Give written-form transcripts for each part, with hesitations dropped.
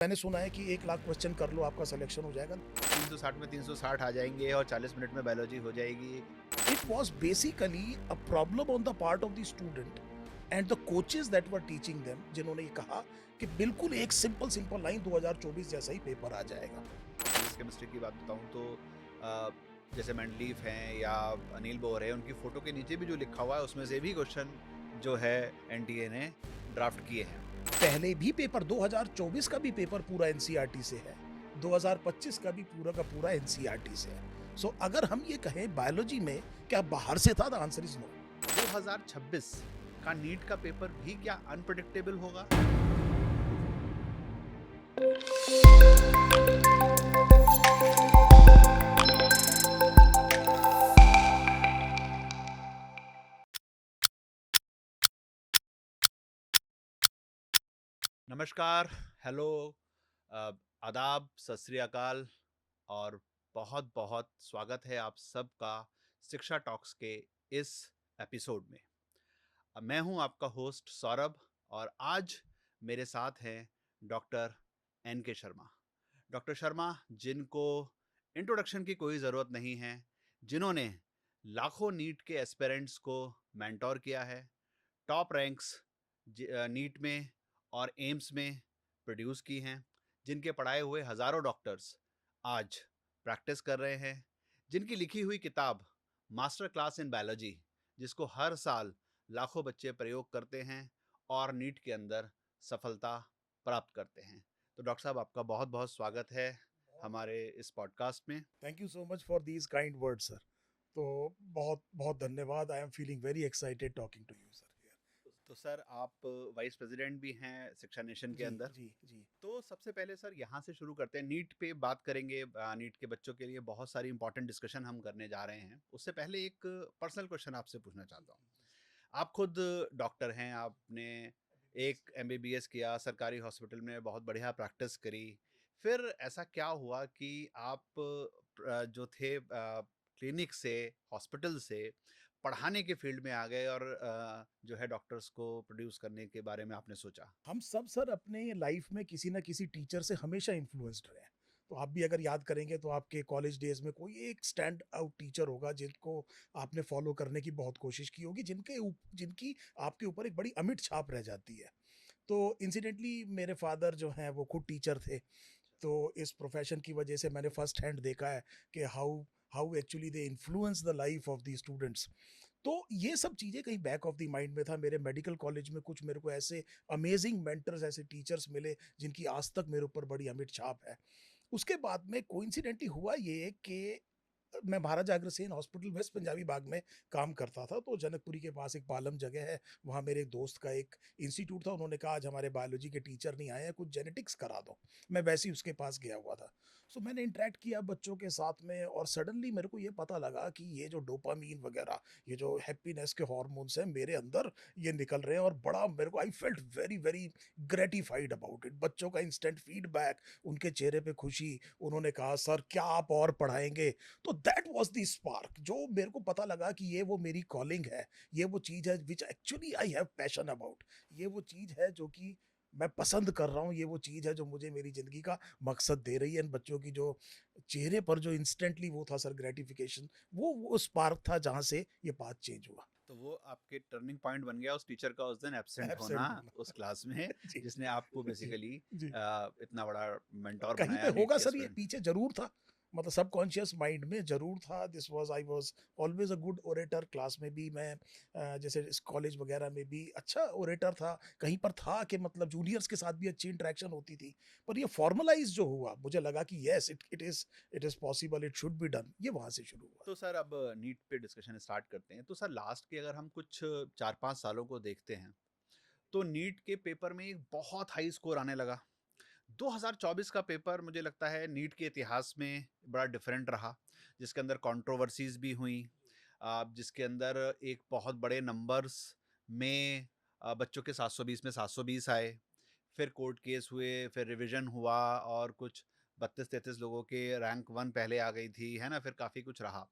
मैंने सुना है कि 1 लाख क्वेश्चन कर लो आपका सिलेक्शन हो जाएगा। 360 में 360 आ जाएंगे और 40 मिनट में बायोलॉजी हो जाएगी। It was basically a problem on the part of the student and the coaches that were teaching them, जिन्होंने ये कहा कि बिल्कुल एक सिंपल लाइन 2024 जैसा ही पेपर आ जाएगा। फिजिक्स केमिस्ट्री की बात बताऊं तो अ, जैसे मैंडलीफ हैं या अनिल बोर है, उनकी फ़ोटो के नीचे भी जो लिखा हुआ है उसमें से भी क्वेश्चन जो है एनटीए ने ड्राफ्ट किए हैं। पहले भी पेपर 2024 का भी पेपर पूरा एनसीईआरटी से है, 2025 का भी पूरा का पूरा एनसीईआरटी से है। सो अगर हम ये कहें बायोलॉजी में क्या बाहर से था, द आंसर इज नो। 2026 का नीट का पेपर भी क्या अनप्रेडिक्टेबल होगा? नमस्कार, हेलो, आदाब, सत श्री अकाल और बहुत बहुत स्वागत है आप सबका शिक्षा टॉक्स के इस एपिसोड में। मैं हूं आपका होस्ट सौरभ और आज मेरे साथ हैं डॉक्टर एन के शर्मा। डॉक्टर शर्मा जिनको इंट्रोडक्शन की कोई ज़रूरत नहीं है, जिन्होंने लाखों नीट के एस्पिरेंट्स को मेंटोर किया है, टॉप रैंक्स नीट में और एम्स में प्रोड्यूस की हैं, जिनके पढ़ाए हुए हज़ारों डॉक्टर्स आज प्रैक्टिस कर रहे हैं, जिनकी लिखी हुई किताब मास्टर क्लास इन बायोलॉजी, जिसको हर साल लाखों बच्चे प्रयोग करते हैं और नीट के अंदर सफलता प्राप्त करते हैं। तो डॉक्टर साहब, आपका बहुत बहुत स्वागत है हमारे इस पॉडकास्ट में। Thank you so much for these kind words sir. तो बहुत बहुत धन्यवाद। I am feeling very excited talking to you sir. तो सर, आप वाइस प्रेसिडेंट भी हैं शिक्षा नेशन के जी अंदर। जी जी। तो सबसे पहले सर यहाँ से शुरू करते हैं, नीट पे बात करेंगे। नीट के बच्चों के लिए बहुत सारी इंपॉर्टेंट डिस्कशन हम करने जा रहे हैं। उससे पहले एक पर्सनल क्वेश्चन आपसे पूछना चाहता हूँ। आप खुद डॉक्टर हैं, आपने एक एमबीबीएस किया, सरकारी हॉस्पिटल में बहुत बढ़िया प्रैक्टिस करी। फिर ऐसा क्या हुआ कि आप जो थे क्लिनिक से, हॉस्पिटल से पढ़ाने के फील्ड में आ गए और जो है डॉक्टर्स को प्रोड्यूस करने के बारे में आपने सोचा? हम सब सर अपने लाइफ में किसी ना किसी टीचर से हमेशा इन्फ्लुएंस्ड रहे हैं। तो आप भी अगर याद करेंगे तो आपके कॉलेज डेज में कोई एक स्टैंड आउट टीचर होगा जिनको आपने फॉलो करने की बहुत कोशिश की होगी, जिनकी आपके ऊपर एक बड़ी अमिट छाप रह जाती है। तो इंसिडेंटली मेरे फादर जो हैं वो खुद टीचर थे। तो इस प्रोफेशन की वजह से मैंने फर्स्ट हैंड देखा है कि how how actually they influence the life of the students. तो ये सब चीज़ें कहीं बैक ऑफ द माइंड में था। मेरे मेडिकल कॉलेज में कुछ मेरे को ऐसे अमेजिंग मेंटर्स, ऐसे टीचर्स मिले जिनकी आज तक मेरे ऊपर बड़ी अमिट छाप है। उसके बाद में कोइंसिडेंटली हुआ ये कि मैं महाराजा अग्रसेन हॉस्पिटल वेस्ट पंजाबी बाग में काम करता था। तो जनकपुरी के पास एक पालम जगह है, वहाँ मेरे एक दोस्त का एक इंस्टीट्यूट था। उन्होंने कहा आज हमारे बायोलॉजी के टीचर नहीं आए हैं, कुछ जेनेटिक्स करा दो। मैं वैसे ही उसके पास गया हुआ था। सो मैंने इंटरेक्ट किया बच्चों के साथ में और सडनली मेरे को ये पता लगा कि ये जो डोपामीन वगैरह, ये जो हैप्पीनेस के हॉर्मोन्स हैं मेरे अंदर, ये निकल रहे हैं। और बड़ा मेरे को I felt very very gratified about it. बच्चों का इंस्टेंट फीडबैक, उनके चेहरे पे खुशी, उन्होंने कहा सर क्या आप और पढ़ाएंगे। तो दैट वाज द स्पार्क जो मेरे को पता लगा कि ये वो मेरी कॉलिंग है। ये वो चीज़ है which actually I have passion about. ये वो चीज़ है जो कि मैं पसंद कर रहा हूँ। ये वो चीज़ है जो मुझे मेरी ज़िंदगी का मकसद दे रही है। इन बच्चों की जो चेहरे पर जो इंस्टेंटली वो था सर ग्रेटिफिकेशन, वो स्पार्क था जहाँ से ये बात चेंज हुआ। तो वो आपके टर्निंग पॉइंट बन गया उस टीचर का उस दिन एब्सेंट होना एब्सेंट होना। उस क्लास में, जी जिसने आपको जी बेसिकली जी। इतना बड़ा मेंटोर कहीं पे बनाया नीट होगा के सर, ये स्टूडेंट। पीछे जरूर था, मतलब सबकॉन्शियस माइंड में जरूर था। This was I was always a good orator. Class में भी मैं जैसे इस कॉलेज वगैरह में भी अच्छा ओरेटर था। कहीं पर था कि मतलब जूनियर्स के साथ भी अच्छी इंटरेक्शन होती थी। पर ये फॉर्मलाइज जो हुआ, मुझे लगा कि yes it is possible, it should be done, ये वहां से शुरू हुआ। तो सर, अब नीट पे डिस्कशन स्टार्ट करते हैं। तो सर, लास्ट के अगर हम कुछ 4-5 सालों को देखते हैं तो नीट के पेपर में एक बहुत हाई स्कोर आने लगा। 2024 का पेपर मुझे लगता है नीट के इतिहास में बड़ा डिफरेंट रहा, जिसके अंदर कंट्रोवर्सीज भी हुई, जिसके अंदर एक बहुत बड़े नंबर्स में बच्चों के 720 में 720 आए। फिर कोर्ट केस हुए, फिर रिवीजन हुआ और कुछ 32-33 लोगों के रैंक वन पहले आ गई थी, है ना? फिर काफ़ी कुछ रहा।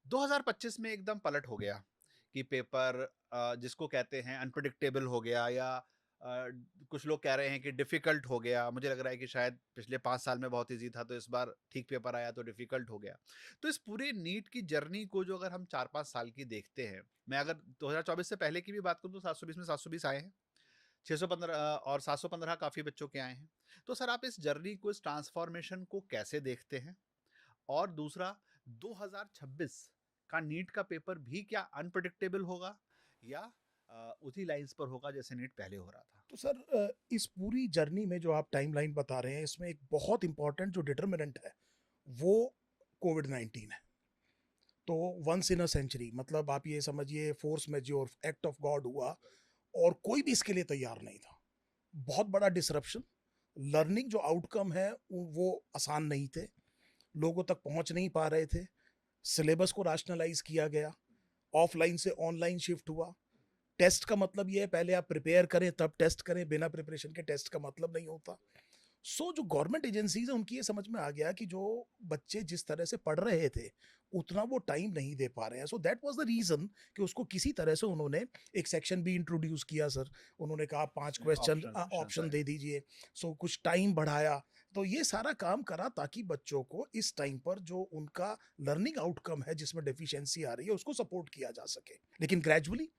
2025 में एकदम पलट हो गया कि पेपर जिसको कहते हैं अनप्रडिक्टेबल हो गया, या कुछ लोग कह रहे हैं कि डिफ़िकल्ट हो गया, मुझे लग रहा है कि शायद पिछले 5 साल में बहुत ईज़ी था, तो इस बार ठीक पेपर आया तो डिफ़िकल्ट हो गया। तो इस पूरे नीट की जर्नी को जो अगर हम 4-5 साल की देखते हैं, मैं अगर 2024 से पहले की भी बात करूँ तो 720 में 720 आए हैं, 615 और 715 काफ़ी बच्चों के आए हैं। तो सर आप इस जर्नी को, इस ट्रांसफ़ॉर्मेशन को कैसे देखते हैं? और दूसरा, 2026 का नीट का पेपर भी क्या अनप्रेडिक्टेबल होगा या उसी लाइन्स पर होगा जैसे नीट पहले हो रहा था? तो सर इस पूरी जर्नी में जो आप टाइमलाइन बता रहे हैं, इसमें एक बहुत इंपॉर्टेंट जो डिटर्मिनेंट है, वो कोविड-19 है। तो वंस इन अ सेंचुरी, मतलब आप ये समझिए फोर्स मैज्योर, एक्ट ऑफ गॉड हुआ और कोई भी इसके लिए तैयार नहीं था। बहुत बड़ा डिसरप्शन, लर्निंग जो आउटकम है वो आसान नहीं थे, लोगों तक पहुंच नहीं पा रहे थे, सिलेबस को राशनलाइज किया गया, ऑफलाइन से ऑनलाइन शिफ्ट हुआ। टेस्ट का मतलब ये है पहले आप प्रिपेयर करें तब टेस्ट करें, बिना प्रिपरेशन के टेस्ट का मतलब नहीं होता। जो गवर्नमेंट एजेंसीज है उनकी ये समझ में आ गया कि जो बच्चे जिस तरह से पढ़ रहे थे उतना वो टाइम नहीं दे पा रहे हैं, so that was the reason कि उसको किसी तरह से उन्होंने एक सेक्शन भी इंट्रोड्यूस किया सर। उन्होंने कहा 5 क्वेश्चन ऑप्शंस ऑप्शन आए। दे दीजिए, सो कुछ टाइम बढ़ाया। तो ये सारा काम करा ताकि बच्चों को इस टाइम पर जो उनका लर्निंग आउटकम है जिसमें डेफिशिएंसी आ रही है उसको सपोर्ट किया जा सके। लेकिन ग्रेजुअली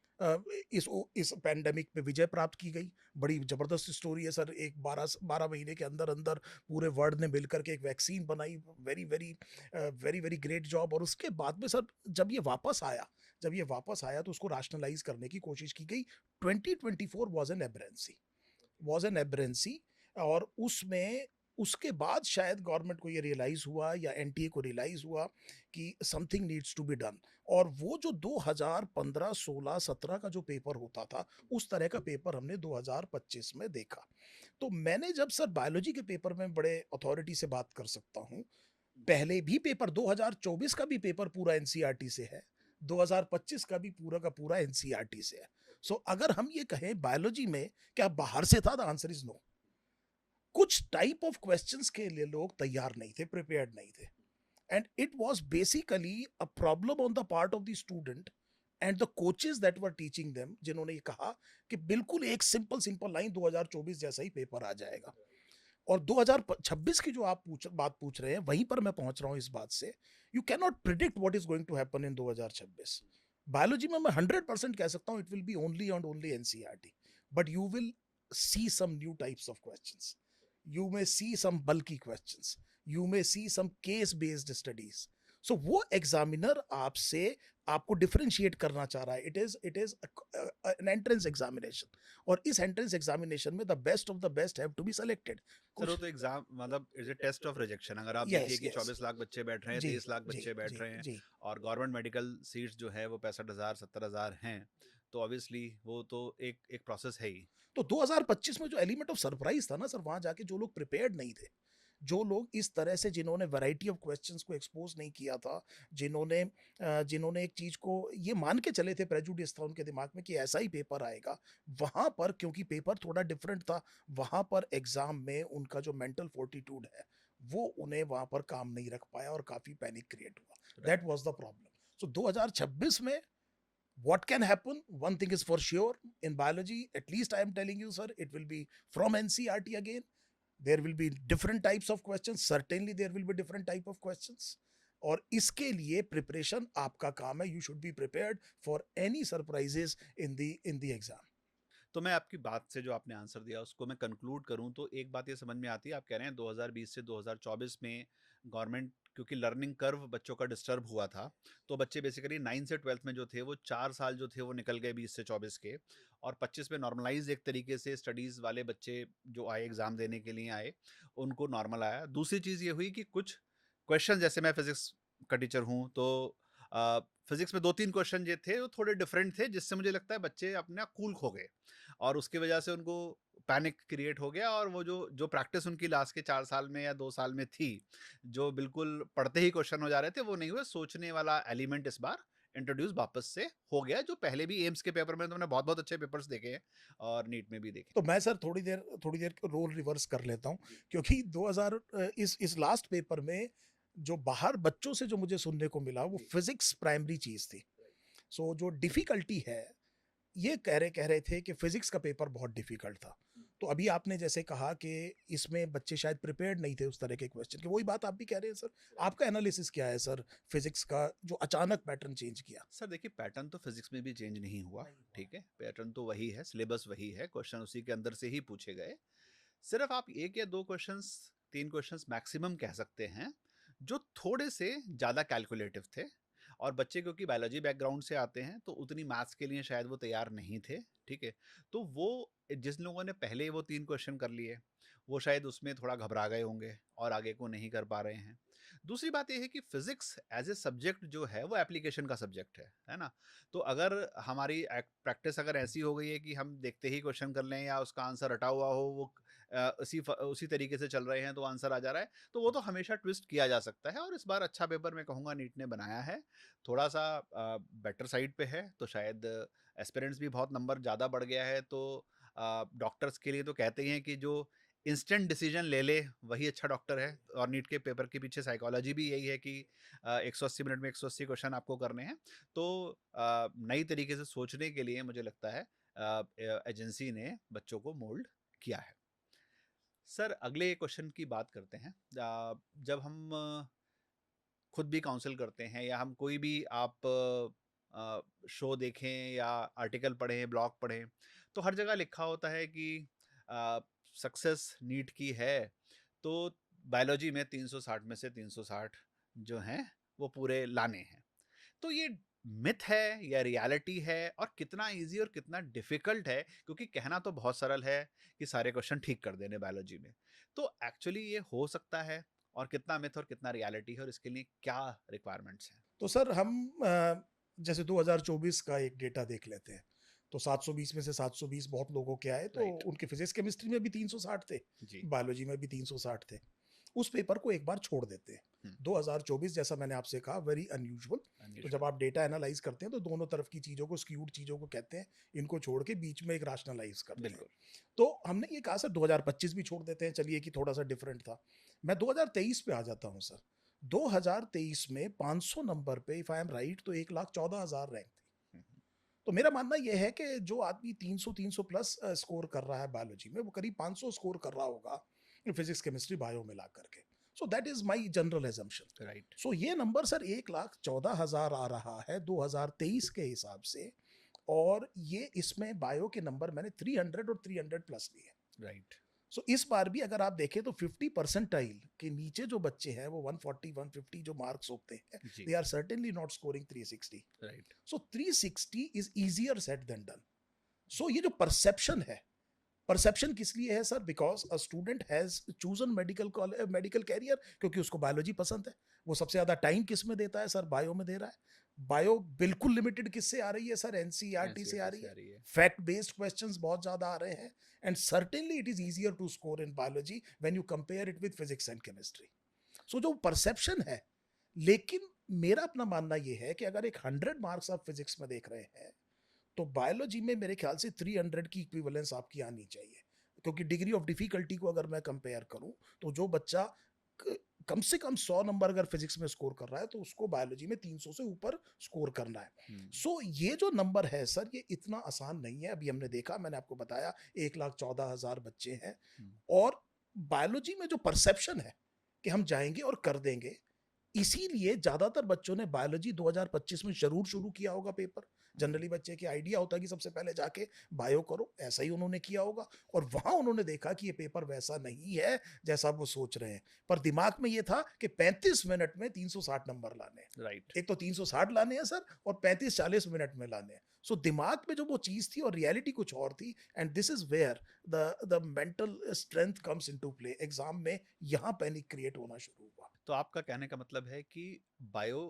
इस पैंडेमिक पे विजय प्राप्त की गई। बड़ी जबरदस्त स्टोरी है सर, एक 12 महीने के अंदर अंदर पूरे वर्ल्ड ने मिलकर के एक वैक्सीन बनाई। Very very very very great job. और उसके बाद में सर जब ये वापस आया तो उसको राशनलाइज करने की कोशिश की गई। 2024 वाज एन एबरेंसी। और उसमें उसके बाद शायद गवर्नमेंट को ये रियलाइज हुआ या एनटीए को रियलाइज हुआ कि something needs to be done. और वो जो 2015, 16, 17 का जो पेपर होता था उस तरह का पेपर हमने 2025 में देखा। तो मैंने जब सर बायोलॉजी के पेपर में बड़े अथॉरिटी से बात कर सकता हूँ, पहले भी पेपर 2024 का भी पेपर पूरा एनसीईआरटी से है, 2025 का भी पूरा का पूरा एनसीईआरटी से है। अगर हम ये कहें बायोलॉजी में क्या बाहर से था, द आंसर इज नो। कुछ टाइप ऑफ क्वेश्चंस के लिए लोग तैयार नहीं थे, प्रिपेयर्ड नहीं थे, and it was basically a problem on the part of the student and the coaches that were teaching them, जिन्होंने ये कहा कि बिल्कुल एक सिंपल सिंपल लाइन 2024 जैसा ही पेपर आ जाएगा। और 2026 की जो आप बात पूछ रहे हैं वहीं पर मैं पहुंच रहा हूं इस बात से। You can not predict what is going to happen in 2026। Biology में मैं 100% कह सकता हूं it will be only and only NCERT, but you will see some new types of questions. You may see some bulky questions. You may see some case based studies. So वो examiner आपसे आपको differentiate करना चाह रहा है। It is an entrance examination, और इस entrance examination में the best of the best have to be selected. Sir वो कुछ तो एग्जाम मतलब it's a test of rejection. अगर आप देखिए यस कि यस 24 लाख बच्चे बैठ रहे हैं, जी 23 लाख जी बच्चे बैठ जी रहे हैं जी। और गवर्नमेंट मेडिकल सीट्स जो है वो 65,000 70,000 हैं, तो ऑब्वियसली वो तो एक एक प्रोसेस है ही। तो 2025 में जो एलिमेंट ऑफ सरप्राइज था ना सर, वहां जाके जो लोग प्रिपेयर्ड नहीं थे, जो लोग इस तरह से जिन्होंने वैरायटी ऑफ क्वेश्चंस को एक्सपोज नहीं किया था, जिन्होंने एक चीज को ये मान के चले थे, प्रेजुडिस था उनके दिमाग में कि ऐसा ही पेपर आएगा, वहां पर क्योंकि पेपर थोड़ा डिफरेंट था, वहां पर एग्जाम में उनका जो मेंटल फोर्टिट्यूड है वो उन्हें वहां पर काम नहीं रख पाया और काफी पैनिक क्रिएट हुआ। That right. Was the problem. 2026 में what can happen, one thing is for sure, in biology at least I am telling you sir, it will be from ncrt again. There will be different types of questions, certainly there will be different type of questions, और इसके लिए preparation आपका काम है। You should be prepared for any surprises in the exam. तो मैं आपकी बात से जो आपने आंसर दिया उसको मैं कंक्लूड करूं तो एक बात ये समझ में आती है, आप कह रहे हैं 2020 से 2024 में गवर्नमेंट, क्योंकि लर्निंग कर्व बच्चों का डिस्टर्ब हुआ था, तो बच्चे बेसिकली 9 से 12th में जो थे वो 4 साल जो थे वो निकल गए 20 से 24 के, और 25 में नॉर्मलाइज एक तरीके से स्टडीज़ वाले बच्चे जो आए एग्ज़ाम देने के लिए आए उनको नॉर्मल आया। दूसरी चीज़ ये हुई कि कुछ क्वेश्चन, जैसे मैं फिजिक्स का टीचर हूँ तो फिजिक्स में 2-3 क्वेश्चन जो थे वो थोड़े डिफरेंट थे, जिससे मुझे लगता है बच्चे अपना कूल खो गए और उसकी वजह से उनको पैनिक क्रिएट हो गया, और वो जो जो प्रैक्टिस उनकी लास्ट के 4 साल में या 2 साल में थी, जो बिल्कुल पढ़ते ही क्वेश्चन हो जा रहे थे, वो नहीं हुए। सोचने वाला एलिमेंट इस बार इंट्रोड्यूस वापस से हो गया, जो पहले भी एम्स के पेपर में तो मैंने बहुत-बहुत अच्छे पेपर्स देखे हैं और नीट में भी देखे तो हैं। मैं सर थोड़ी देर रोल रिवर्स कर लेता हूँ, क्योंकि 2000 इस लास्ट पेपर में जो बाहर बच्चों से जो मुझे सुनने को मिला वो फिजिक्स प्राइमरी चीज थी। जो डिफिकल्टी है ये कह रहे थे कि फिजिक्स का पेपर बहुत डिफिकल्ट था। तो अभी आपने जैसे कहा कि इसमें बच्चे शायद प्रिपेयर्ड नहीं थे उस तरह के क्वेश्चन के, वही बात आप भी कह रहे हैं सर। आपका एनालिसिस क्या है सर फिजिक्स का जो अचानक पैटर्न चेंज किया? सर देखिए, पैटर्न तो फिजिक्स में भी चेंज नहीं हुआ। नहीं हुआ। ठीक है, पैटर्न तो वही है, सिलेबस वही है, क्वेश्चन उसी के अंदर से ही पूछे गए। सिर्फ आप एक या दो क्वेश्चंस, तीन क्वेश्चंस मैक्सिमम कह सकते हैं जो थोड़े से ज़्यादा कैलकुलेटिव थे, और बच्चे क्योंकि बायोलॉजी बैकग्राउंड से आते हैं तो उतनी मैथ्स के लिए शायद वो तैयार नहीं थे। ठीक है, तो वो जिस लोगों ने पहले वो तीन क्वेश्चन कर लिए, वो शायद उसमें थोड़ा घबरा गए होंगे और आगे को नहीं कर पा रहे हैं। दूसरी बात ये है कि फिजिक्स एज ए सब्जेक्ट जो है वो एप्लीकेशन का सब्जेक्ट है ना। तो अगर हमारी प्रैक्टिस अगर ऐसी हो गई है कि हम देखते ही क्वेश्चन कर लें या उसका आंसर रटा हुआ हो, वो उसी तरीके से चल रहे हैं तो आंसर आ जा रहा है, तो वो तो हमेशा ट्विस्ट किया जा सकता है। और इस बार अच्छा पेपर मैं कहूँगा नीट ने बनाया है, थोड़ा सा बेटर साइड पे है, तो शायद एस्पिरेंट्स भी बहुत नंबर ज़्यादा बढ़ गया है। तो डॉक्टर्स के लिए तो कहते ही हैं कि जो इंस्टेंट डिसीजन ले ले वही अच्छा डॉक्टर है, और नीट के पेपर के पीछे साइकोलॉजी भी यही है कि 180 मिनट में 180 क्वेश्चन आपको करने हैं। तो नई तरीके से सोचने के लिए मुझे लगता है एजेंसी ने बच्चों को मोल्ड किया है। सर अगले क्वेश्चन की बात करते हैं। जब हम खुद भी काउंसिल करते हैं या हम कोई भी आप शो देखें या आर्टिकल पढ़ें, ब्लॉग पढ़ें, तो हर जगह लिखा होता है कि सक्सेस नीट की है तो बायोलॉजी में 360 में से 360 जो हैं वो पूरे लाने हैं। तो ये मिथ है या रियलिटी है, और कितना इजी और कितना डिफिकल्ट है? क्योंकि कहना तो बहुत सरल है कि सारे क्वेश्चन ठीक कर देने बायोलॉजी में, तो एक्चुअली ये हो सकता है? और कितना मिथ और कितना रियलिटी है, और इसके लिए क्या रिक्वायरमेंट्स हैं? तो सर हम जैसे 2024 का एक डेटा देख लेते हैं। तो 720 में से 720 बहुत लोगों के आए, तो राइट। उनके फिजिक्स केमिस्ट्री में भी 360 थे, जी। बायोलॉजी में भी 360 थे। उस पेपर को एक बार छोड़ देते हैं। हम्म। 2024 जैसा मैंने आपसे कहा वेरी अनयूजुअल। तो जब अनयूजुअल। आप डेटा एनालाइज करते हैं तो दोनों तरफ की चीज़ों को, स्क्यूड चीज़ों को कहते हैं, इनको छोड़ के बीच में एक राशनलाइज करते हैं। बिल्कुल। तो हमने ये कहा सर 2025 भी छोड़ देते हैं, चलिए कि थोड़ा सा डिफरेंट था। मैं 2023 पे आ जाता हूँ सर। 2023 में 500 नंबर पे इफ आई एम राइट तो 1,14,000 रैंक थी। हम्म। तो मेरा मानना यह है कि जो आदमी 300 प्लस स्कोर कर रहा है बायोलॉजी में, वो करीब 500 स्कोर कर रहा होगा फिजिक्स केमिस्ट्री बायो मिला करके। So that is my general assumption. Right. So ये नंबर सर 1,14,000 आ रहा है 2023 के हिसाब से। और ये इसमें बायो के नंबर मैंने 300 और 300 प्लस लिए। राइट। सो इस बार भी अगर आप देखें तो 50 परसेंटाइल के नीचे जो बच्चे हैं वो 140 150 जो मार्क्स होते हैं, जी। They are certainly not scoring 360। Right. So 360 is easier said than done. So ये जो परसेप्शन है, परसेप्शन किस लिए है sir? Because a student has chosen medical career, क्योंकि उसको बायोलॉजी पसंद है। वो सबसे ज्यादा टाइम किस में देता है सर? बायो में दे रहा है। बायो बिल्कुल लिमिटेड किससे आ रही है सर? एनसीईआरटी से आ एनसीईआरटी रही से है। आ रही है। फैक्ट बेस्ड क्वेश्चंस बहुत ज्यादा आ रहे हैं। And certainly it is easier to score in biology when you compare it with physics and chemistry. So जो परसेप्शन है, लेकिन मेरा अपना मानना यह है कि अगर एक 100 मार्क्स आप फिजिक्स में देख रहे हैं तो बायोलॉजी में मेरे ख्याल से 300 की इक्विवेलेंस आपकी आनी चाहिए। क्योंकि डिग्री ऑफ डिफिकल्टी को अगर मैं कंपेयर करूं तो जो बच्चा कम से कम 100 नंबर अगर फिजिक्स में स्कोर कर रहा है तो उसको बायोलॉजी में 300 से ऊपर स्कोर करना है। सो ये जो नंबर है सर, ये इतना आसान नहीं है। अभी हमने देखा, मैंने आपको बताया 1,14,000 बच्चे हैं। और बायोलॉजी में जो परसेप्शन है कि हम जाएंगे और कर देंगे, इसीलिए ज्यादातर बच्चों ने बायोलॉजी 2025 में जरूर शुरू किया होगा पेपर। जनरली बच्चे की आइडिया होता है कि सबसे पहले जाके बायो करो, ऐसा ही उन्होंने किया होगा। और वहां उन्होंने देखा कि ये पेपर वैसा नहीं है जैसा वो सोच रहे हैं। पर दिमाग में ये था कि 35 मिनट में 360 नंबर लाने हैं। राइट। एक तो 360 लाने हैं सर, और 35-40 मिनट में लाने हैं। सो दिमाग में जो वो चीज थी और रियलिटी कुछ और थी। And this is where the mental strength comes into play. Exam में यहाँ पैनिक क्रिएट होना शुरू हुआ। तो आपका कहने का मतलब है कि बायो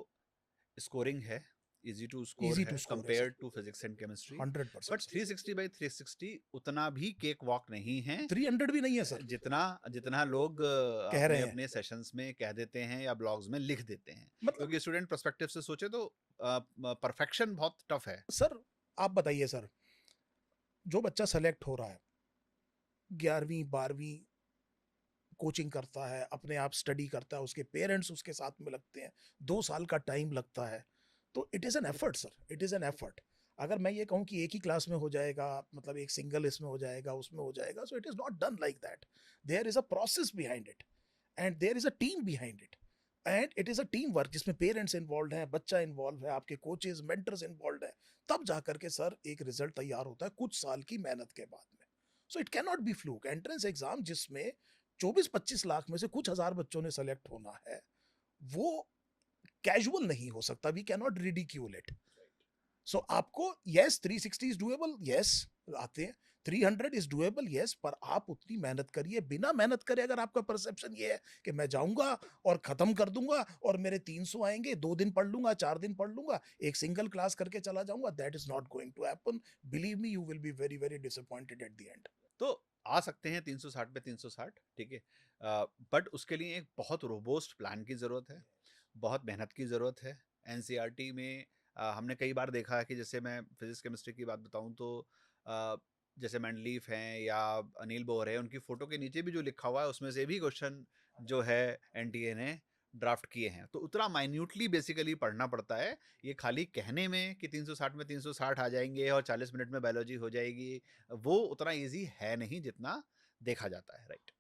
स्कोरिंग है, इजी टू स्कोर इजी है टू स्कोर है compare sir, to physics and chemistry, 100% but sir. 360 by 360 उतना भी केक वॉक नहीं है 300 भी नहीं है सर, जितना जितना लोग कह रहे अपने हैं। अपने सेशंस में कह देते हैं या ब्लॉग्स में लिख देते हैं। मतलब क्योंकि स्टूडेंट पर्सपेक्टिव से सोचे तो परफेक्शन बहुत टफ है। सर, आप बताइए सर, जो बच्चा सेलेक्ट हो रहा है 11वीं 12वीं कोचिंग करता है, अपने आप स्टडी करता है, उसके पेरेंट्स उसके साथ में लगते हैं, 2 साल का टाइम लगता है। तो it is an effort sir, it is an effort. अगर मैं ये कहूँ कि एक ही क्लास में हो जाएगा, मतलब एक सिंगल इसमें हो जाएगा, उसमें हो जाएगा, so it is not done like that. There is a process behind it and there is a team behind it and it is a team work जिसमें पेरेंट्स इन्वॉल्व हैं, बच्चा इन्वॉल्व है, आपके कोचेज़, मेंटर्स इन्वॉल्व हैं, तब जाकर के sir एक रिजल्ट तैयार होता है कुछ साल की मेहनत के बाद में। So it can not be fluke. Entrance exam जिसमें 24-25 लाख में से कुछ हज़ार बच्चों ने सेलेक्ट होना है, वो कैजुअल नहीं हो सकता। We can not ridicule it. So आपको यस 360 इज डूएबल, यस आते हैं, 300 इज डूएबल, यस, पर आप उतनी मेहनत करिए। बिना मेहनत करे अगर आपका परसेप्शन ये है कि मैं जाऊंगा और खत्म कर दूंगा और मेरे 300 आएंगे, 2 दिन पढ़ लूंगा, 4 दिन पढ़ लूंगा, एक सिंगल क्लास करके चला जाऊंगा, that is not going to happen. Believe me, you will be very very disappointed at the end. तो आ सकते हैं 360 पे 360, ठीक है, बट उसके लिए एक बहुत रोबोस्ट प्लान की ज़रूरत है, बहुत मेहनत की ज़रूरत है। एनसीईआरटी में हमने कई बार देखा है कि जैसे मैं फिजिक्स केमिस्ट्री की बात बताऊं तो अ, जैसे मैंडलीफ हैं या अनिल बोर है, उनकी फ़ोटो के नीचे भी जो लिखा हुआ है उसमें से भी क्वेश्चन जो है एनटीए ने ड्राफ्ट किए हैं। तो उतना माइन्यूटली बेसिकली पढ़ना पड़ता है। ये खाली कहने में कि 360 में 360 आ जाएंगे और 40 मिनट में बायोलॉजी हो जाएगी, वो उतना इजी है नहीं जितना देखा जाता है, राइट।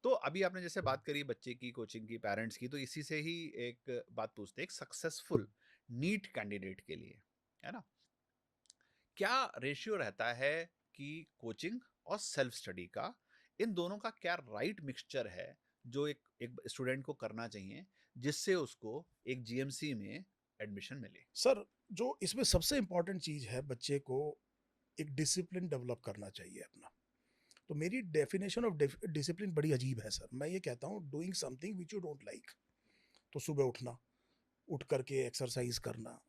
तो अभी आपने जैसे बात करी बच्चे की, कोचिंग की, पेरेंट्स की, तो इसी से ही एक बात पूछते हैं, एक सक्सेसफुल नीट कैंडिडेट के लिए, है ना, क्या रेशियो रहता है कि कोचिंग और सेल्फ स्टडी का, इन दोनों का क्या राइट मिक्सचर है जो एक एक स्टूडेंट को करना चाहिए जिससे उसको एक जीएमसी में एडमिशन मिले? सर, जो इसमें सबसे इंपॉर्टेंट चीज है, बच्चे को एक डिसिप्लिन डेवलप करना चाहिए अपना। तो मेरी डेफिनेशन ऑफ डिसिप्लिन बड़ी अजीब है सर। मैं ये कहता हूँ doing something which you don't like. तो सुबह उठना, उठ करके एक्सरसाइज करना,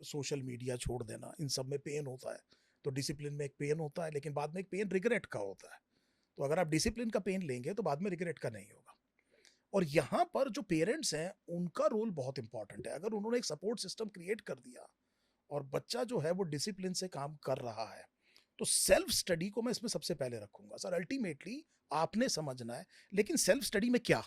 सोशल मीडिया छोड़ देना, इन सब में पेन होता है। तो डिसिप्लिन में एक पेन होता है, लेकिन बाद में एक पेन रिग्रेट का होता है। तो अगर आप डिसिप्लिन का पेन लेंगे तो बाद में रिग्रेट का नहीं होगा। और यहाँ पर जो पेरेंट्स हैं उनका रोल बहुत इंपॉर्टेंट है। अगर उन्होंने एक सपोर्ट सिस्टम क्रिएट कर दिया और बच्चा जो है वो डिसिप्लिन से काम कर रहा है, तो सेल्फ स्टडी को मैं इसमें सबसे पहले रखूंगा। सर अल्टीमेटली आपने समझना है, लेकिन सेल्फ स्टडी में क्या?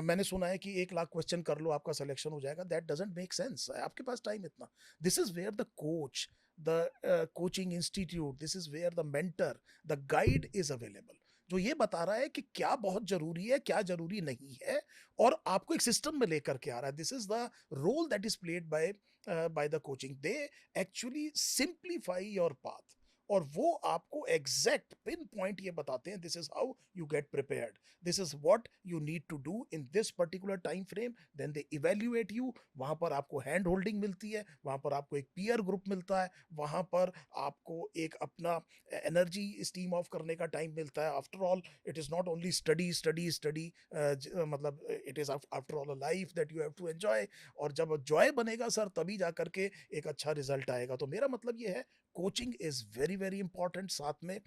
मैंने सुना है कि 1 लाख क्वेश्चन कर लो आपका सिलेक्शन हो जाएगा। That doesn't make sense. आपके पास टाइम इतना? This is where the coach, the coaching institute, this is where the mentor, the guide is available, जो ये बता रहा है कि क्या बहुत जरूरी है, क्या जरूरी नहीं है, और आपको एक सिस्टम में लेकर के आ रहा है। This is the role that is played by the coaching. They actually simplify your path, और वो आपको एग्जैक्ट पिन पॉइंट ये बताते हैं, this is how you get prepared, this is what you need to do in this particular time frame. Then they evaluate you. वहां पर आपको hand holding मिलती है, वहां पर आपको एक पीयर ग्रुप मिलता है, वहां पर आपको एक अपना एनर्जी स्टीम ऑफ करने का टाइम मिलता है। After all it is not only study study study, मतलब it is after all a life that you have to enjoy. और जब जॉय बनेगा सर, तभी जा करके एक अच्छा रिजल्ट आएगा। तो मेरा मतलब ये है, coaching is very very important. साथ में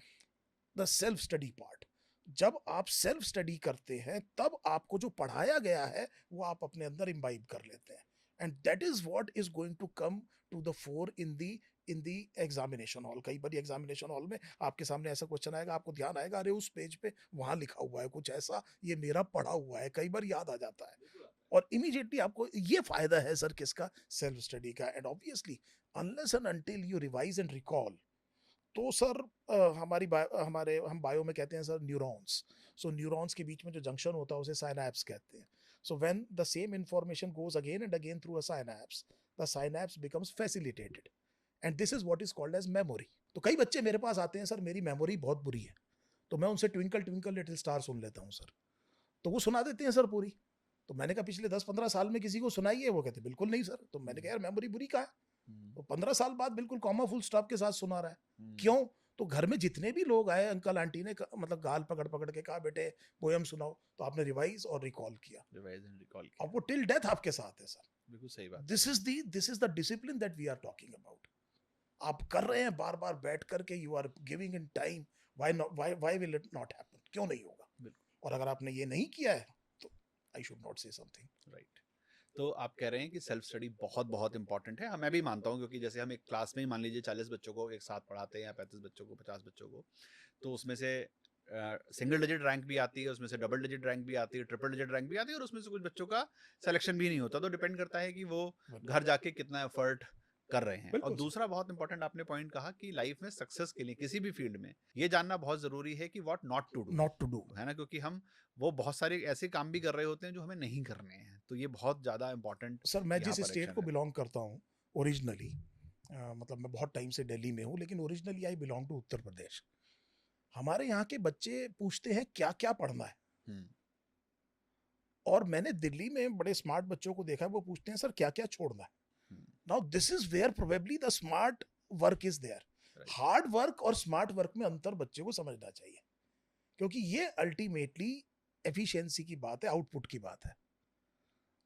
द सेल्फ स्टडी पार्ट। जब आप सेल्फ स्टडी करते हैं तब आपको जो पढ़ाया गया है वो आप अपने अंदर इम्बाइब कर लेते हैं, and that is what is going to come to the fore in the examination hall. कई बार एग्जामिनेशन हॉल में आपके सामने ऐसा क्वेश्चन आएगा, आपको ध्यान आएगा, अरे उस पेज पे वहां लिखा हुआ है कुछ ऐसा, ये मेरा पढ़ा हुआ है, कई बार याद आ जाता है। और इमीडिएटली आपको ये फायदा है सर किसका? सेल्फ स्टडी का। And obviously unless and until you revise and recall, तो सर हमारे हम बायो में कहते हैं सर न्यूरॉन्स। सो न्यूरॉन्स के बीच में जो जंक्शन होता है उसे साइनैप्स कहते हैं। So when the same information goes again and again through a synapse, the synapse becomes facilitated, and this is what is called as memory. तो कई बच्चे मेरे पास आते हैं, सर मेरी मेमोरी बहुत बुरी है, तो मैं उनसे ट्विंकल ट्विंकल लिटिल स्टार सुन लेता हूँ सर, तो वो सुना देते हैं सर पूरी। तो मैंने कहा पिछले 10-15 साल में किसी को सुनाई है? वो कहते बिल्कुल नहीं सर। तो मैंने कहा यार मेमोरी बुरी कहाँ है? तो 15 साल बाद बिल्कुल कॉमा फुल स्टॉप के साथ सुना रहा है। क्यों? तो घर में जितने भी लोग आए, अंकल आंटी ने मतलब गाल पकड़ पकड़ के कहा बेटे पोयम सुनाओ, तो आपने रिवाइज और रिकॉल किया, रिवाइज एंड रिकॉल अब किया, वो टिल डेथ आपके साथ है सर। बिल्कुल सही बात दिस है। Is the discipline that we are talking about. आप कर रहे हैं बार बार बैठ करके, you are giving in time, why will it not happen? क्यों नहीं होगा? बिल्कुल और अगर आपने ये नहीं किया है तो आई शुड नॉट से समथिंग। राइट। तो आप कह रहे हैं कि सेल्फ स्टडी बहुत बहुत इंपॉर्टेंट है। हाँ, मैं भी मानता हूँ, क्योंकि जैसे हम एक क्लास में ही मान लीजिए 40 बच्चों को एक साथ पढ़ाते हैं या 35 बच्चों को, 50 बच्चों को, तो उसमें से सिंगल डिजिट रैंक भी आती है, उसमें से डबल डिजिट रैंक भी आती है, ट्रिपल डिजिट रैंक भी आती है, और उसमें से कुछ बच्चों का सिलेक्शन भी नहीं होता। तो डिपेंड करता है कि वो घर जाके कितना एफर्ट कर रहे हैं। और बिल्कुल सर। दूसरा बहुत इंपॉर्टेंट आपने पॉइंट कहा कि लाइफ में सक्सेस के लिए किसी भी फील्ड में ये जानना बहुत ज़रूरी है कि what not to do, not to do. है ना? क्योंकि हम वो बहुत सारे ऐसे काम भी कर रहे होते हैं जो हमें नहीं करने हैं, तो ये बहुत ज़्यादा इंपॉर्टेंट सर मैं यहाँ जिस पर स्टेट एक्शन को है। बिलोंग करता हूँ ओरिजिनली, मतलब मैं बहुत टाइम से दिल्ली में हूँ, लेकिन originally I belong to Uttar Pradesh. हमारे यहाँ के बच्चे पूछते हैं क्या क्या पढ़ना है, हम्म, और मैंने दिल्ली में बड़े स्मार्ट बच्चों को देखा है, वो पूछते हैं सर क्या क्या छोड़ना है। Hmm, now this is where probably the smart work is there. Right. Hard work और स्मार्ट वर्क में अंतर बच्चे को समझना चाहिए, क्योंकि ये अल्टीमेटली एफिशिएंसी की बात है, आउटपुट की बात है।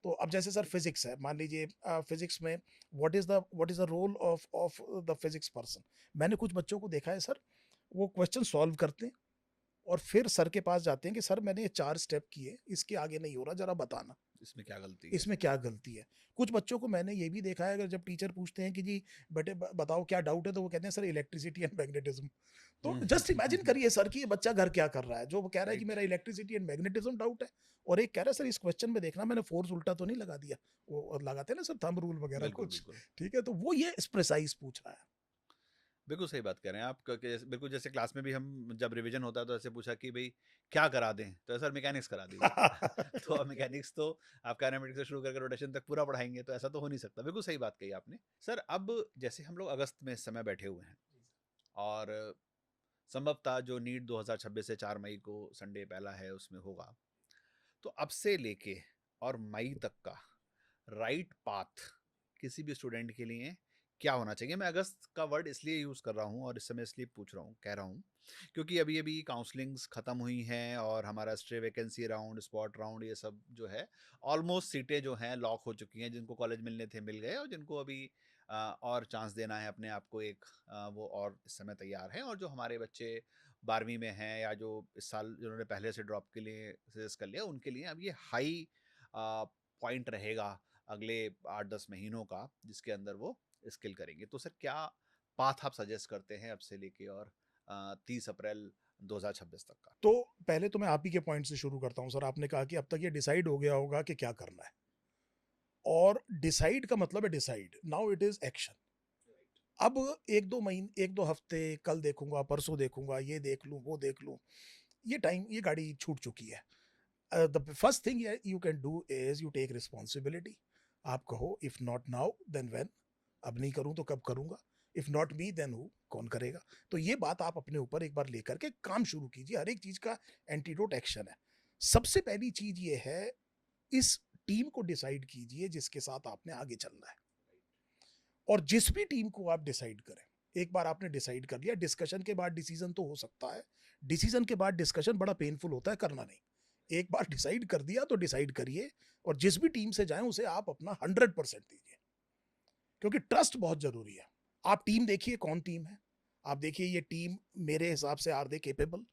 तो अब जैसे सर फिजिक्स है, मान लीजिए फिजिक्स में what is the role of the physics person. मैंने कुछ बच्चों को देखा है सर, वो क्वेश्चन सॉल्व करते हैं और फिर सर के पास जाते हैं कि सर मैंने ये 4 स्टेप किए, इसके आगे नहीं हो रहा, जरा बताना इसमें क्या गलती है? इसमें क्या गलती है। कुछ बच्चों को मैंने ये भी देखा है, अगर जब टीचर पूछते हैं कि जी बेटे बताओ क्या डाउट है, तो वो कहते हैं सर इलेक्ट्रिसिटी एंड मैग्नेटिज्म। तो जस्ट इमेजिन करिए सर कि ये बच्चा घर क्या कर रहा है, जो वो कह रहा है कि राइट। मेरा इलेक्ट्रिसिटी एंड मैग्नेटिज्म डाउट है, और एक कह रहा है सर इस क्वेश्चन में देखना मैंने फोर्स उल्टा तो नहीं लगा दिया, वो लगाते हैं ना सर थंब रूल वगैरह बिल्कुल, कुछ। बिल्कुल। ठीक है, तो वो ये प्रिसाइज पूछ रहा है। बिल्कुल सही बात कह रहे हैं आप बिल्कुल जैसे क्लास में भी हम जब रिवीजन होता है तो ऐसे पूछा कि भाई क्या करा दें, तो सर मैकेनिक्स करा दीजिए। तो अब मैकेनिक्स तो आप काइनेमेटिक्स से शुरू करके रोटेशन तक पूरा पढ़ाएंगे, तो ऐसा तो हो नहीं सकता। बिल्कुल सही बात कही आपने। सर अब जैसे हम लोग अगस्त में इस समय बैठे हुए हैं और संभवतः जो नीट 2026 से 4 मई को संडे पहला है उसमें होगा, तो अब से लेके और मई तक का राइट पाथ किसी भी स्टूडेंट के लिए क्या होना चाहिए? मैं अगस्त का वर्ड इसलिए यूज़ कर रहा हूँ और इस समय इसलिए पूछ रहा हूँ, कह रहा हूँ, क्योंकि अभी अभी काउंसलिंग्स ख़त्म हुई हैं और हमारा stray vacancy round, spot round, ये सब जो है ऑलमोस्ट सीटें जो हैं लॉक हो चुकी हैं। जिनको कॉलेज मिलने थे मिल गए, और जिनको अभी और चांस देना है अपने आप को एक, वो और इस समय तैयार हैं। और जो हमारे बच्चे 12वीं में हैं या जो इस साल जिन्होंने पहले से ड्रॉप के लिए सजेस्ट कर लिया, उनके लिए अब ये हाई पॉइंट रहेगा अगले 8-10 महीनों का, जिसके अंदर वो स्किल करेंगे। तो सर क्या पाथ आप सजेस्ट करते हैं अब से लेके और 30 अप्रैल 2026 तक का? तो पहले तो मैं आप ही के पॉइंट से शुरू करता हूँ सर। आपने कहा कि अब तक ये डिसाइड हो गया होगा कि क्या करना है, और डिसाइड का मतलब है decide, now it is action. अब 1-2 महीने, 1-2 हफ्ते, कल देखूंगा परसों देखूंगा, ये देख लूं वो देख लूं, ये टाइम, ये गाड़ी छूट चुकी है। The first thing you can do is you take responsibility. आप कहो if not now then when, अब नहीं करूं तो कब करूंगा, if not me then who, कौन करेगा। तो ये बात आप अपने ऊपर एक बार लेकर के काम शुरू कीजिए। हर एक चीज का एंटीडोट एक्शन है। सबसे पहली चीज ये है, इस टीम को डिसाइड कीजिए जिसके साथ आपने आगे चलना है, और जिस भी टीम को आप डिसाइड करें, एक बार आपने डिसाइड कर लिया, डिस्कशन के बाद डिसीजन तो हो सकता है, डिसीजन के बाद डिस्कशन बड़ा पेनफुल होता है, करना नहीं। एक बार डिसाइड कर दिया तो डिसाइड करिए, और जिस भी टीम से जाएं उसे आप अपना 100% दीजिए, क्योंकि ट्रस्ट बहुत जरूरी है। आप टीम देखिए कौन टीम है, आप देखिए ये टीम मेरे हिसाब से आर दे केपेबल,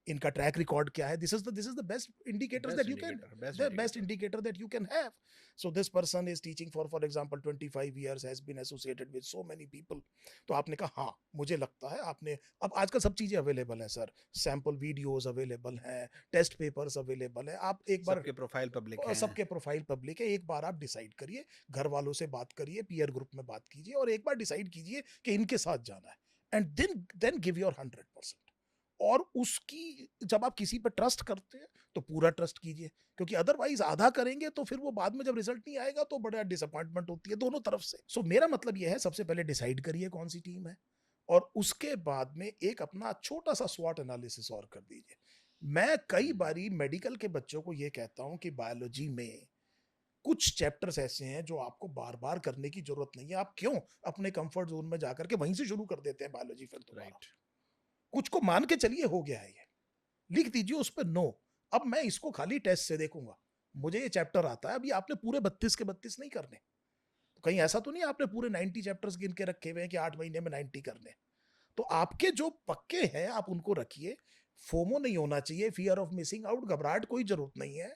इनका ट्रैक रिकॉर्ड क्या है, this is the best indicators that best you can, indicator, best the best indicator. indicator that you can have. So this person is teaching for example 25 years, has been associated with so many people. तो आपने कहा हाँ मुझे लगता है आपने, अब आजकल सब चीजें अवेलेबल हैं सर, सैंपल वीडियोस अवेलेबल हैं, टेस्ट पेपर्स अवेलेबल हैं, आप एक बार सबके प्रोफाइल पब्लिक हैं। सबके प्रोफाइल पब्लिक है, एक बार आप डिसाइड करिए, घर वालों से बात करिए, पीयर ग्रुप में बात कीजिए, और एक बार डिसाइड कीजिए कि इनके साथ जाना है, एंड देन गिव योर 100%। और उसकी, जब आप किसी पर ट्रस्ट करते हैं तो पूरा ट्रस्ट कीजिए, क्योंकि अदरवाइज आधा करेंगे तो फिर वो बाद में जब रिजल्ट नहीं आएगा तो बड़ा डिसअपॉइंटमेंट होती है दोनों तरफ से। सो मेरा मतलब यह है, सबसे पहले डिसाइड करिए कौन सी टीम है, और उसके बाद में एक अपना छोटा सा स्वॉट एनालिसिस और कर दीजिए। मैं कई बारी मेडिकल के बच्चों को यह कहता हूं कि बायोलॉजी में कुछ चैप्टर्स ऐसे हैं जो आपको बार बार करने की जरूरत नहीं है, आप क्यों अपने कंफर्ट जोन में जाकर के वहीं से शुरू कर देते हैं बायोलॉजी, फिर दोबारा राइट। कुछ को मान के चलिए हो गया है, ये लिख दीजिए उस पर नो, अब मैं इसको खाली टेस्ट से देखूंगा, मुझे ये चैप्टर आता है। अभी आपने पूरे 32 के 32 नहीं करने, तो कहीं ऐसा तो नहीं आपने पूरे 90 चैप्टर्स गिन के रखे हुए हैं कि 8 महीने में 90 करने। तो आपके जो पक्के हैं आप उनको रखिए, फोमो नहीं होना चाहिए, फियर ऑफ मिसिंग आउट, घबराहट कोई जरूरत नहीं है।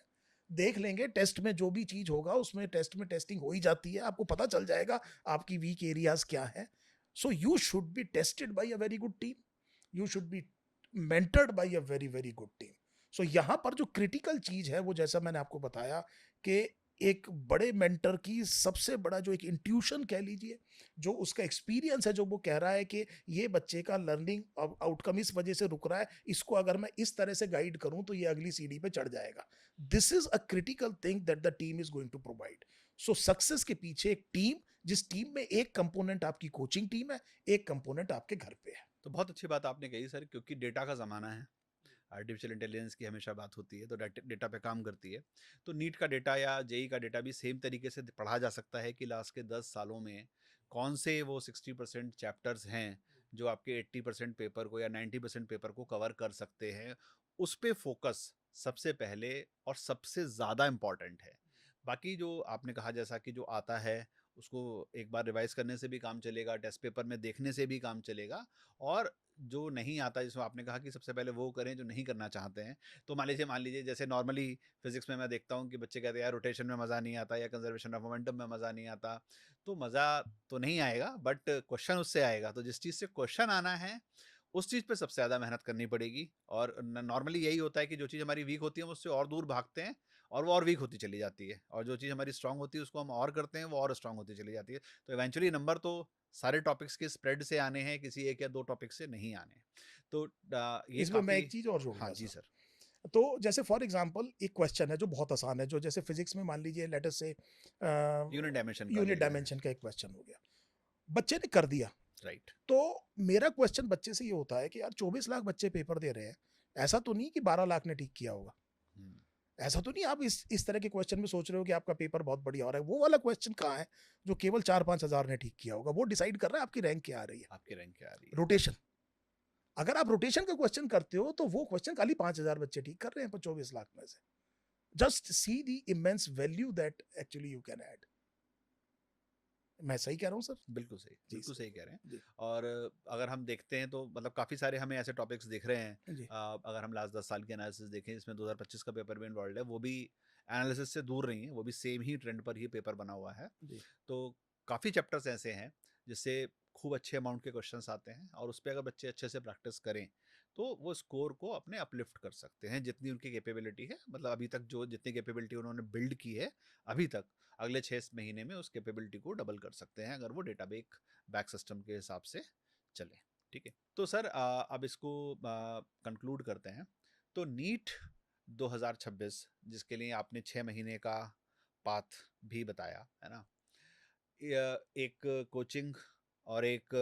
देख लेंगे टेस्ट में जो भी चीज होगा, उसमें टेस्ट में टेस्टिंग हो ही जाती है, आपको पता चल जाएगा आपकी वीक एरियाज क्या है। So you should be tested by a very good team, you should be mentored by a very very good team. So यहां पर जो क्रिटिकल चीज है वो, जैसा मैंने आपको बताया कि एक बड़े मेंटर की सबसे बड़ा जो एक इंट्यूशन कह लीजिए, जो उसका एक्सपीरियंस है, जो वो कह रहा है कि ये बच्चे का लर्निंग आउटकम इस वजह से रुक रहा है, इसको अगर मैं इस तरह से गाइड करूं तो ये अगली सीढ़ी पे चढ़ जाएगा। This is a critical thing that the team is going to provide. So success के पीछे एक टीम, जिस टीम में एक कंपोनेंट आपकी कोचिंग टीम है, एक कंपोनेंट आपके घर पे है। तो बहुत अच्छी बात आपने कही सर, क्योंकि डेटा का ज़माना है, आर्टिफिशियल इंटेलिजेंस की हमेशा बात होती है, तो डेटा पे काम करती है। तो नीट का डेटा या जेई का डेटा भी सेम तरीके से पढ़ा जा सकता है कि लास्ट के 10 सालों में कौन से वो 60% चैप्टर्स हैं जो आपके 80% पेपर को या 90% पेपर को कवर कर सकते हैं। उस पे फोकस सबसे पहले और सबसे ज़्यादा इम्पॉर्टेंट है। बाकी जो आपने कहा जैसा कि जो आता है उसको एक बार रिवाइज करने से भी काम चलेगा, टेस्ट पेपर में देखने से भी काम चलेगा, और जो नहीं आता, जिसमें आपने कहा कि सबसे पहले वो करें जो नहीं करना चाहते हैं। तो मान लीजिए जैसे नॉर्मली फिजिक्स में मैं देखता हूँ कि बच्चे कहते हैं यार रोटेशन में मज़ा नहीं आता या कंजर्वेशन ऑफ मोमेंटम में मज़ा नहीं आता। तो मज़ा तो नहीं आएगा, बट क्वेश्चन उससे आएगा। तो जिस चीज़ से क्वेश्चन आना है उस चीज़ पे सबसे ज़्यादा मेहनत करनी पड़ेगी। और नॉर्मली यही होता है कि जो चीज़ हमारी वीक होती है हम उससे और दूर भागते हैं और वो और वीक होती चली जाती है, और जो चीज़ हमारी स्ट्रांग होती है उसको हम और करते हैं, वो और स्ट्रांग होती चली जाती है। तो इवेंचुअली नंबर तो सारे टॉपिक्स के स्प्रेड से आने हैं, किसी एक या दो टॉपिक से नहीं आने हैं। तो ये इसमें मैं काफ़ी। एक चीज और हाँ जोड़ूंगा जी सर। सर। तो जैसे फॉर एग्जांपल एक क्वेश्चन है जो बहुत आसान है, जो जैसे फिजिक्स में मान लीजिए लेट अस से यूनिट डायमेंशन का ले यूनिट लें। डायमेंशन का एक क्वेश्चन हो गया, बच्चे ने कर दिया। राइट। तो मेरा क्वेश्चन बच्चे से ये होता है कि यार 24 लाख बच्चे पेपर दे रहे हैं, ऐसा तो नहीं कि 12 लाख ने ठीक किया होगा, ऐसा तो नहीं आप इस तरह के क्वेश्चन में सोच रहे हो कि आपका पेपर बहुत बढ़िया हो रहा है। वो वाला क्वेश्चन कहाँ है जो केवल 4-5 हजार ने ठीक किया होगा? वो डिसाइड कर रहा है आपकी रैंक क्या आ रही है। आपकी रैंक क्या आ रही है? रोटेशन, अगर आप रोटेशन का क्वेश्चन करते हो तो वो क्वेश्चन खाली 5,000 बच्चे ठीक कर रहे हैं 24 लाख में से। Just see the immense value that actually you can add. मैं सही कह रहा हूँ सर? बिल्कुल सही, जी बिल्कुल सर। सही कह रहे हैं। जी और अगर हम देखते हैं तो मतलब काफ़ी सारे हमें ऐसे टॉपिक्स दिख रहे हैं। जी अगर हम लास्ट 10 साल के एनालिसिस देखें, इसमें 2025 का पेपर भी इन्वॉल्व है, वो भी एनालिसिस से दूर नहीं है, वो भी सेम ही ट्रेंड पर ही पेपर बना हुआ है। जी। तो काफ़ी चैप्टर्स ऐसे हैं जिससे खूब अच्छे अमाउंट के क्वेश्चंस आते हैं, और उस पर अगर बच्चे अच्छे से प्रैक्टिस करें तो वो स्कोर को अपने अपलिफ्ट कर सकते हैं जितनी उनकी कैपेबिलिटी है। मतलब अभी तक जो जितनी कैपेबिलिटी उन्होंने बिल्ड की है अभी तक, अगले 6 महीने में उस कैपेबिलिटी को डबल कर सकते हैं अगर वो डेटा बैक सिस्टम के हिसाब से चले। ठीक है, तो सर अब इसको कंक्लूड करते हैं। तो नीट 2026 जिसके लिए आपने 6 महीने का पाथ भी बताया है ना, एक कोचिंग और एक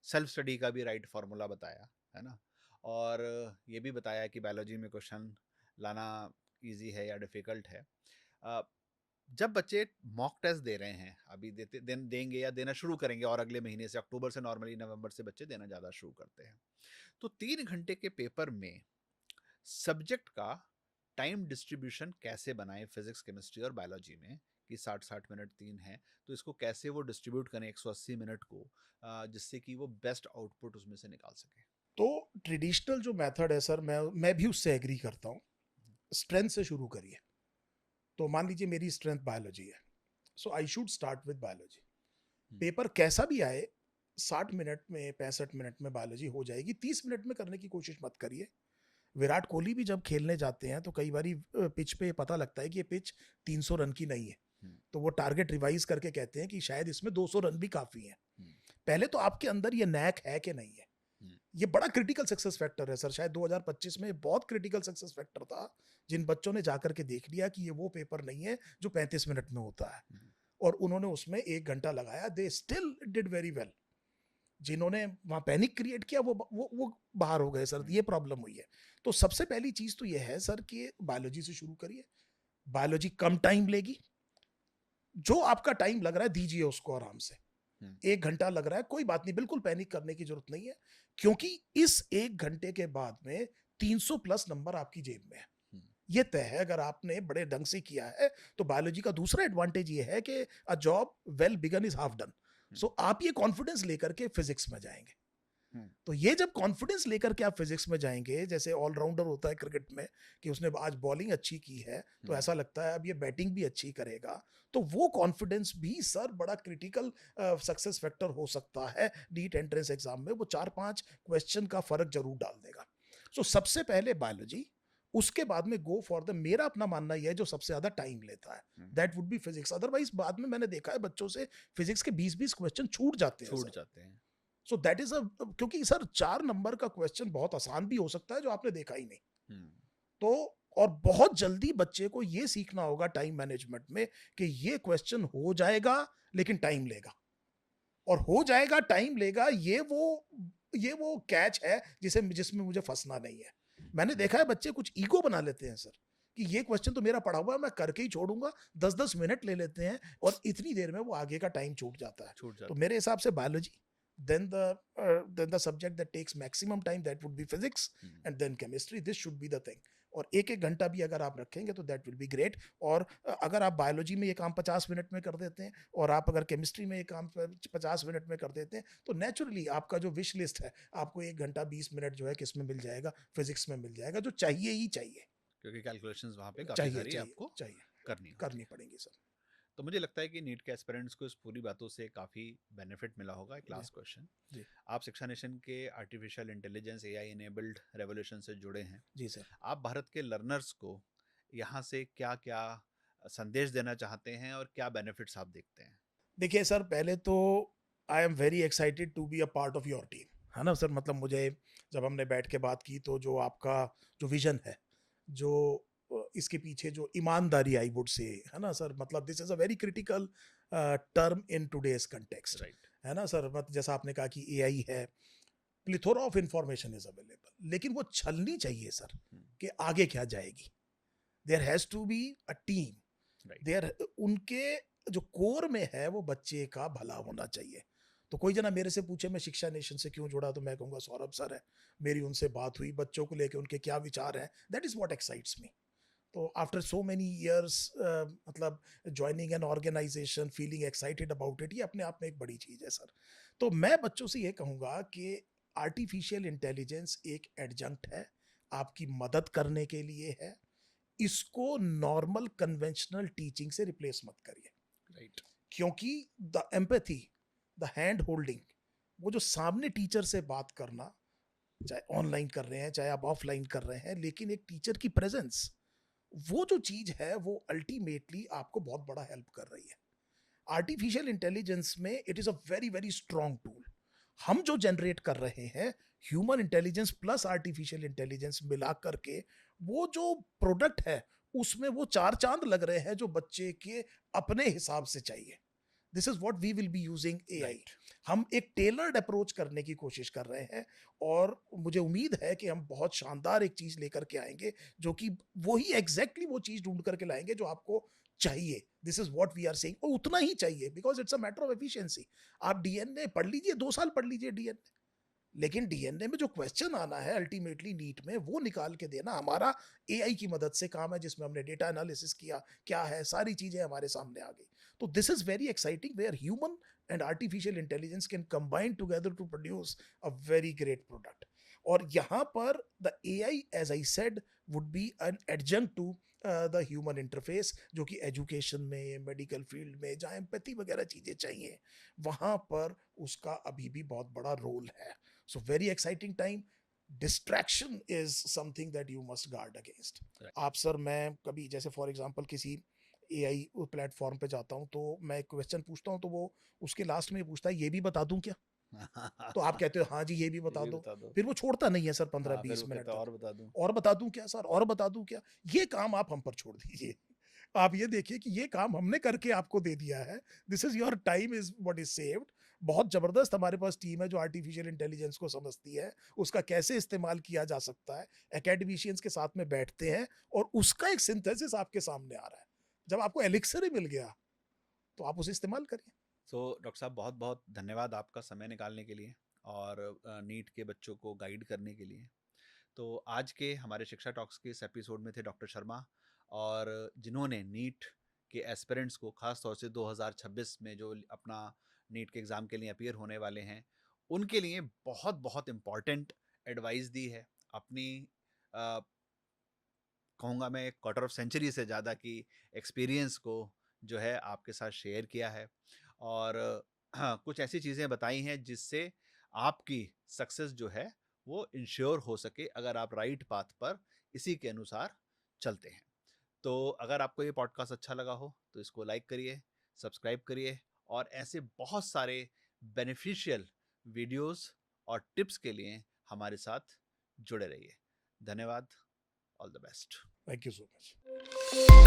सेल्फ स्टडी का भी राइट फार्मूला बताया है ना, और ये भी बताया कि बायोलॉजी में क्वेश्चन लाना इजी है या डिफ़िकल्ट है। अ, जब बच्चे मॉक टेस्ट दे रहे हैं, अभी देंगे या देना शुरू करेंगे, और अगले महीने से अक्टूबर से नॉर्मली नवंबर से बच्चे देना ज़्यादा शुरू करते हैं, तो 3 घंटे के पेपर में सब्जेक्ट का टाइम डिस्ट्रीब्यूशन कैसे बनाएं फिजिक्स केमिस्ट्री और बायोलॉजी में, कि 60-60 मिनट तीन है, तो इसको कैसे वो डिस्ट्रीब्यूट करें 180 मिनट को, जिससे कि वो बेस्ट आउटपुट उसमें से निकाल सके। तो ट्रेडिशनल जो मेथड है सर, मैं भी उससे एग्री करता हूँ। स्ट्रेंथ से शुरू करिए। तो मान लीजिए मेरी स्ट्रेंथ बायोलॉजी है, so I should start with biology. Paper कैसा भी आए, 60 मिनट में 65 मिनट में बायोलॉजी हो जाएगी। 30 मिनट में करने की कोशिश मत करिए। विराट कोहली भी जब खेलने जाते हैं तो कई बार पिच पे पता लगता है कि ये पिच 300 रन की नहीं है, तो वो टारगेट रिवाइज करके कहते हैं कि शायद इसमें 200 रन भी काफी हैं। पहले तो आपके अंदर ये नैक है कि नहीं है। ये बड़ा क्रिटिकल सक्सेस फैक्टर है सर। शायद 2025 में बहुत क्रिटिकल सक्सेस फैक्टर था जिन बच्चों ने जाकर के देख लिया कि ये वो पेपर नहीं है जो 35 मिनट में होता है, और उन्होंने उसमें 1 घंटा लगाया। They still did very well. जिन्होंने वहां पैनिक क्रिएट किया वो बाहर हो गए सर। ये प्रॉब्लम हुई है। तो सबसे पहली चीज तो ये है सर कि बायोलॉजी से शुरू करिए। बायोलॉजी कम टाइम लेगी, जो आपका टाइम लग रहा है दीजिए उसको आराम से। 1 घंटा लग रहा है, कोई बात नहीं, बिल्कुल पैनिक करने की जरूरत नहीं है, क्योंकि इस 1 घंटे के बाद में 300 प्लस नंबर आपकी जेब में है। ये तय है। अगर आपने बड़े ढंग से किया है तो बायोलॉजी का दूसरा एडवांटेज ये है कि a job well begun is half done. So आप ये कॉन्फिडेंस लेकर के फिजिक्स में जाएंगे। तो ये जब कॉन्फिडेंस लेकर के आप फिजिक्स में जाएंगे, जैसे ऑलराउंडर होता है क्रिकेट में कि उसने आज बॉलिंग अच्छी की है तो ऐसा लगता है अब ये बैटिंग भी अच्छी करेगा, तो वो कॉन्फिडेंस भी सर बड़ा क्रिटिकल सक्सेस फैक्टर हो सकता है नीट एंट्रेंस एग्जाम में। वो 4-5 क्वेश्चन का फर्क जरूर डाल देगा। सो सबसे पहले बायोलॉजी, उसके बाद में गो फॉर द, मेरा अपना मानना यह है जो सबसे ज्यादा टाइम लेता है, that would be physics. Otherwise बाद में मैंने देखा है बच्चों से फिजिक्स के 20-20 क्वेश्चन छूट जाते हैं छूट सर। जाते हैं। सो दैट इज अ, क्योंकि सर 4 नंबर का क्वेश्चन बहुत आसान भी हो सकता है जो आपने देखा ही नहीं। हम्म, तो और बहुत जल्दी बच्चे को ये सीखना होगा टाइम मैनेजमेंट में कि ये क्वेश्चन हो जाएगा लेकिन टाइम लेगा, और हो जाएगा टाइम लेगा, ये वो कैच है जिसे जिसमें मुझे फंसना नहीं है। मैंने देखा है बच्चे कुछ ईगो बना लेते हैं सर कि ये क्वेश्चन तो मेरा पढ़ा हुआ है मैं करके ही छोड़ूंगा, 10-10 मिनट ले लेते हैं और इतनी देर में वो आगे का टाइम छूट जाता है। छूट तो जाता मेरे हिसाब से biology, then the then the subject that takes maximum time, that would be physics, है। and then chemistry. This should be the thing. और एक एक घंटा भी अगर आप रखेंगे तो दैट विल बी ग्रेट। और अगर आप बायोलॉजी में ये काम 50 मिनट में कर देते हैं और आप अगर केमिस्ट्री में ये काम 50 मिनट में कर देते हैं तो नेचुरली आपका जो विश लिस्ट है आपको 1 घंटा 20 मिनट जो है किस में मिल जाएगा, फिजिक्स में मिल जाएगा, जो चाहिए ही चाहिए। क्योंकि कैलकुलेशंस वहाँ पे काफ़ी चाहिए सारी चाहिए आपको चाहिए करनी होती करनी है। पड़ेगी सर। तो मुझे लगता है कि नीट के एस्पिरेंट्स को इस पूरी बातों से काफ़ी बेनिफिट मिला होगा। एक जी लास्ट क्वेश्चन, जी आप शिक्षा नेशन के artificial intelligence AI enabled revolution से जुड़े हैं। जी सर। आप भारत के लर्नर्स को यहाँ से क्या क्या संदेश देना चाहते हैं और क्या बेनिफिट्स आप देखते हैं? देखिए सर, पहले तो I am very excited to be a part of your team, है ना सर। मतलब मुझे जब हमने बैठ के बात की तो जो आपका जो विजन है, जो इसके पीछे जो ईमानदारी, आई वुड से, है ना सर, मतलब this is a very critical term in today's context, right. है ना सर। मतलब जैसा आपने कहा कि एआई है, plethora of information is available, लेकिन वो छलनी चाहिए सर कि आगे क्या जाएगी। There has to be a team, right. There, उनके जो कोर में है वो बच्चे का भला होना चाहिए। तो कोई जना मेरे से पूछे मैं शिक्षा नेशन से क्यों जुड़ा, तो मैं कहूंगा सौरभ सर है, मेरी उनसे बात हुई, बच्चों को लेके उनके क्या विचार हैं, that is what excites me. तो आफ्टर सो मेनी ईयर्स, मतलब joining an organisation, feeling excited about it, ये अपने आप में एक बड़ी चीज है सर। तो मैं बच्चों से ये कहूंगा कि आर्टिफिशियल इंटेलिजेंस एक एडजंक्ट है, आपकी मदद करने के लिए है। इसको नॉर्मल कन्वेंशनल टीचिंग से रिप्लेस मत करिए, राइट। क्योंकि the empathy, the hand holding, वो जो सामने टीचर से बात करना, चाहे ऑनलाइन कर रहे हैं चाहे आप ऑफलाइन कर रहे हैं, लेकिन एक टीचर की प्रेजेंस, वो जो चीज है वो अल्टीमेटली आपको बहुत बड़ा हेल्प कर रही है। आर्टिफिशियल इंटेलिजेंस में it is a very very strong tool. हम जो जनरेट कर रहे हैं, human intelligence plus artificial intelligence मिला करके, वो जो प्रोडक्ट है उसमें वो 4 चांद लग रहे हैं जो बच्चे के अपने हिसाब से चाहिए। This is what we will be using AI. Right. हम एक टेलर्ड अप्रोच करने की कोशिश कर रहे हैं, और मुझे उम्मीद है कि हम बहुत शानदार एक चीज लेकर के आएंगे, जो कि वही एग्जैक्टली वो चीज ढूंढ करके लाएंगे जो आपको चाहिए। This is what we are saying, और उतना ही चाहिए, because it's a matter of efficiency. आप डीएनए पढ़ लीजिए, 2 साल पढ़ लीजिए डीएनए, लेकिन डीएनए में जो क्वेश्चन आना है अल्टीमेटली नीट में, वो निकाल के देना हमारा एआई की मदद से काम है, जिसमें हमने डेटा एनालिसिस किया, क्या है, सारी चीजें हमारे सामने आ गई। तो this is very exciting, where human and artificial intelligence can combine together to produce a very great product. और यहाँ पर the AI, as I said, would be an adjunct to the human interface, जो कि education में, medical field में, जहाँ empathy वगैरह चीजें चाहिए, वहां पर उसका अभी भी बहुत बड़ा रोल है। So very exciting time. Distraction is something that you must guard against. Right. आप सर, मैं कभी जैसे फॉर एग्जांपल किसी एआई प्लेटफॉर्म पे जाता हूँ तो मैं क्वेश्चन पूछता हूँ तो वो उसके लास्ट में पूछता है ये भी बता दूं क्या। तो आप कहते हो हाँ जी ये भी ये बता भी दो, बता दो। फिर वो छोड़ता नहीं है सर पंद्रह हाँ, फिर बीस वो मिनट कहता है तक। और बता दूं। और बता दूं क्या सर, और बता दूं क्या। ये काम आप हम पर छोड़ दीजिए। आप ये देखिए कि ये काम हमने करके आपको दे दिया है। This is your time is what is saved. बहुत जबरदस्त हमारे पास टीम है जो आर्टिफिशियल इंटेलिजेंस को समझती है, उसका कैसे इस्तेमाल किया जा सकता है, एकेडमिशियंस के साथ में बैठते हैं और उसका एक सिंथेसिस आपके सामने आ रहा है। जब आपको एलिक्सर ही मिल गया तो आप उसे इस्तेमाल करिए। सो डॉक्टर साहब, बहुत बहुत धन्यवाद आपका समय निकालने के लिए और नीट के बच्चों को गाइड करने के लिए। तो आज के हमारे शिक्षा टॉक्स के इस एपिसोड में थे डॉक्टर शर्मा, और जिन्होंने नीट के एस्पिरेंट्स को, खास तौर से 2026 में जो अपना नीट के एग्ज़ाम के लिए अपीयर होने वाले हैं, उनके लिए बहुत बहुत इम्पॉर्टेंट एडवाइस दी है। अपनी अ, कहूँगा मैं क्वार्टर ऑफ सेंचुरी से ज़्यादा की एक्सपीरियंस को जो है आपके साथ शेयर किया है, और हाँ, कुछ ऐसी चीज़ें बताई हैं जिससे आपकी सक्सेस जो है वो इंश्योर हो सके, अगर आप राइट पाथ पर इसी के अनुसार चलते हैं। तो अगर आपको ये पॉडकास्ट अच्छा लगा हो तो इसको लाइक करिए, सब्सक्राइब करिए और ऐसे बहुत सारे बेनिफिशियल वीडियोस और टिप्स के लिए हमारे साथ जुड़े रहिए। धन्यवाद। All the best. Thank you so much.